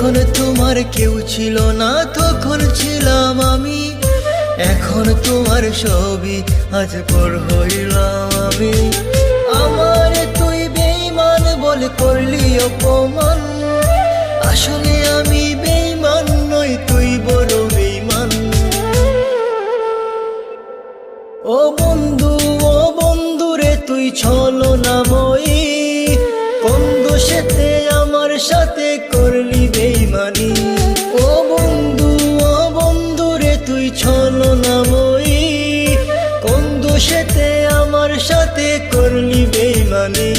যখন তোমার কেউ ছিল না তখন ছিলাম আমি, এখন তোমার সবই আজ পর হইলাম আমি। আমার তুই বেঈমান বলে করলি অপমান, আসলে আমি বেঈমান নই, তুই বড় বেঈমান। ও বন্ধু রে তুই ছলনাময়ী, কোন দোষেতে আমার সাথে করলি বেঈমানি। ও বন্ধু রে তুই ছলনাময়ী, কোন দোষেতে আমার সাথে করলি বেঈমানি।